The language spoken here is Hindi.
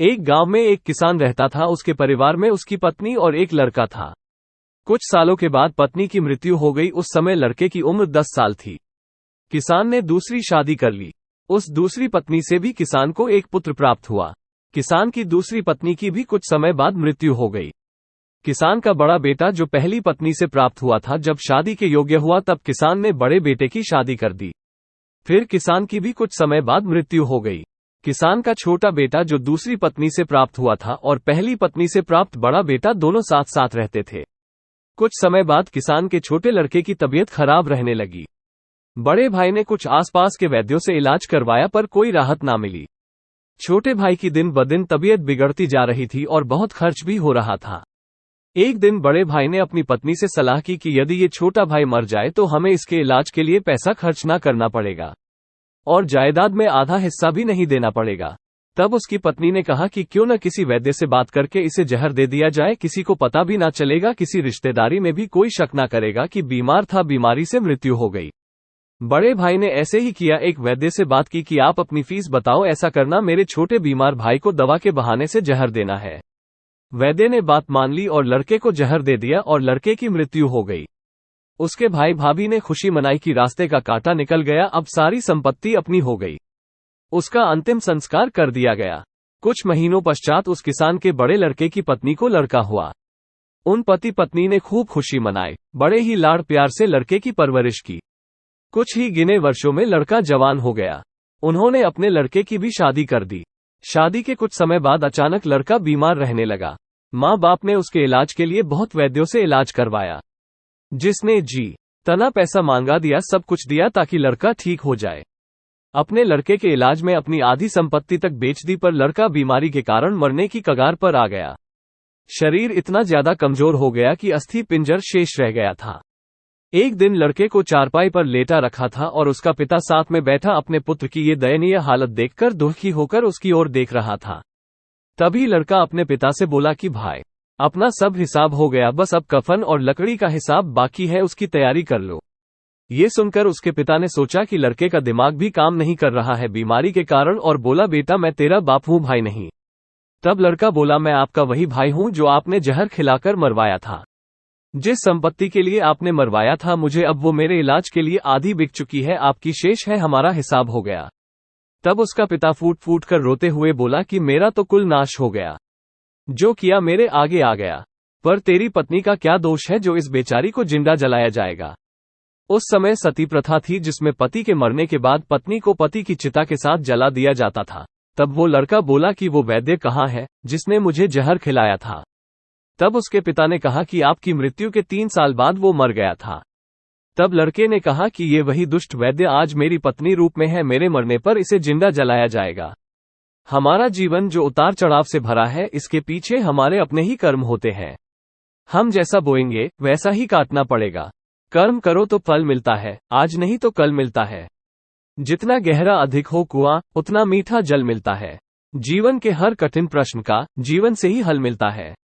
एक गांव में एक किसान रहता था। उसके परिवार में उसकी पत्नी और एक लड़का था। कुछ सालों के बाद पत्नी की मृत्यु हो गई। उस समय लड़के की उम्र 10 साल थी। किसान ने दूसरी शादी कर ली। उस दूसरी पत्नी से भी किसान को एक पुत्र प्राप्त हुआ। किसान की दूसरी पत्नी की भी कुछ समय बाद मृत्यु हो गई। किसान का बड़ा बेटा जो पहली पत्नी से प्राप्त हुआ था, जब शादी के योग्य हुआ तब किसान ने बड़े बेटे की शादी कर दी। फिर किसान की भी कुछ समय बाद मृत्यु हो गई। किसान का छोटा बेटा जो दूसरी पत्नी से प्राप्त हुआ था और पहली पत्नी से प्राप्त बड़ा बेटा दोनों साथ साथ रहते थे। कुछ समय बाद किसान के छोटे लड़के की तबीयत खराब रहने लगी। बड़े भाई ने कुछ आसपास के वैद्यों से इलाज करवाया पर कोई राहत ना मिली। छोटे भाई की दिन ब दिन तबीयत बिगड़ती जा रही थी और बहुत खर्च भी हो रहा था। एक दिन बड़े भाई ने अपनी पत्नी से सलाह की कि यदि ये छोटा भाई मर जाए तो हमें इसके इलाज के लिए पैसा खर्च ना करना पड़ेगा और जायदाद में आधा हिस्सा भी नहीं देना पड़ेगा। तब उसकी पत्नी ने कहा कि क्यों न किसी वैद्य से बात करके इसे जहर दे दिया जाए, किसी को पता भी ना चलेगा, किसी रिश्तेदारी में भी कोई शक ना करेगा कि बीमार था, बीमारी से मृत्यु हो गई। बड़े भाई ने ऐसे ही किया। एक वैद्य से बात की कि आप अपनी फीस बताओ, ऐसा करना, मेरे छोटे बीमार भाई को दवा के बहाने से जहर देना है। वैद्य ने बात मान ली और लड़के को जहर दे दिया और लड़के की मृत्यु हो गई। उसके भाई भाभी ने खुशी मनाई कि रास्ते का कांटा निकल गया, अब सारी संपत्ति अपनी हो गई। उसका अंतिम संस्कार कर दिया गया। कुछ महीनों पश्चात उस किसान के बड़े लड़के की पत्नी को लड़का हुआ। उन पति पत्नी ने खूब खुशी मनाई, बड़े ही लाड़ प्यार से लड़के की परवरिश की। कुछ ही गिने वर्षों में लड़का जवान हो गया। उन्होंने अपने लड़के की भी शादी कर दी। शादी के कुछ समय बाद अचानक लड़का बीमार रहने लगा। माँ बाप ने उसके इलाज के लिए बहुत वैद्यों से इलाज करवाया, जिसने जी तना पैसा मांगा दिया, सब कुछ दिया ताकि लड़का ठीक हो जाए। अपने लड़के के इलाज में अपनी आधी संपत्ति तक बेच दी, पर लड़का बीमारी के कारण मरने की कगार पर आ गया। शरीर इतना ज्यादा कमजोर हो गया कि अस्थि पिंजर शेष रह गया था। एक दिन लड़के को चारपाई पर लेटा रखा था और उसका पिता साथ में बैठा अपने पुत्र की ये दयनीय हालत देखकर दुखी होकर उसकी ओर देख रहा था। तभी लड़का अपने पिता से बोला कि भाई, अपना सब हिसाब हो गया, बस अब कफन और लकड़ी का हिसाब बाकी है, उसकी तैयारी कर लो। ये सुनकर उसके पिता ने सोचा कि लड़के का दिमाग भी काम नहीं कर रहा है बीमारी के कारण, और बोला, बेटा मैं तेरा बाप हूँ, भाई नहीं। तब लड़का बोला, मैं आपका वही भाई हूँ जो आपने जहर खिलाकर मरवाया था। जिस संपत्ति के लिए आपने मरवाया था मुझे, अब वो मेरे इलाज के लिए आधी बिक चुकी है, आपकी शेष है, हमारा हिसाब हो गया। तब उसका पिता फूट फूट कर रोते हुए बोला कि मेरा तो कुल नाश हो गया, जो किया मेरे आगे आ गया, पर तेरी पत्नी का क्या दोष है जो इस बेचारी को जिंदा जलाया जाएगा। उस समय सती प्रथा थी जिसमें पति के मरने के बाद पत्नी को पति की चिता के साथ जला दिया जाता था। तब वो लड़का बोला कि वो वैद्य कहाँ है जिसने मुझे जहर खिलाया था। तब उसके पिता ने कहा कि आपकी मृत्यु के 3 साल बाद वो मर गया था। तब लड़के ने कहा कि ये वही दुष्ट वैद्य आज मेरी पत्नी रूप में है, मेरे मरने पर इसे जिंदा जलाया जाएगा। हमारा जीवन जो उतार चढ़ाव से भरा है, इसके पीछे हमारे अपने ही कर्म होते हैं। हम जैसा बोएंगे वैसा ही काटना पड़ेगा। कर्म करो तो फल मिलता है, आज नहीं तो कल मिलता है। जितना गहरा अधिक हो कुआं, उतना मीठा जल मिलता है। जीवन के हर कठिन प्रश्न का जीवन से ही हल मिलता है।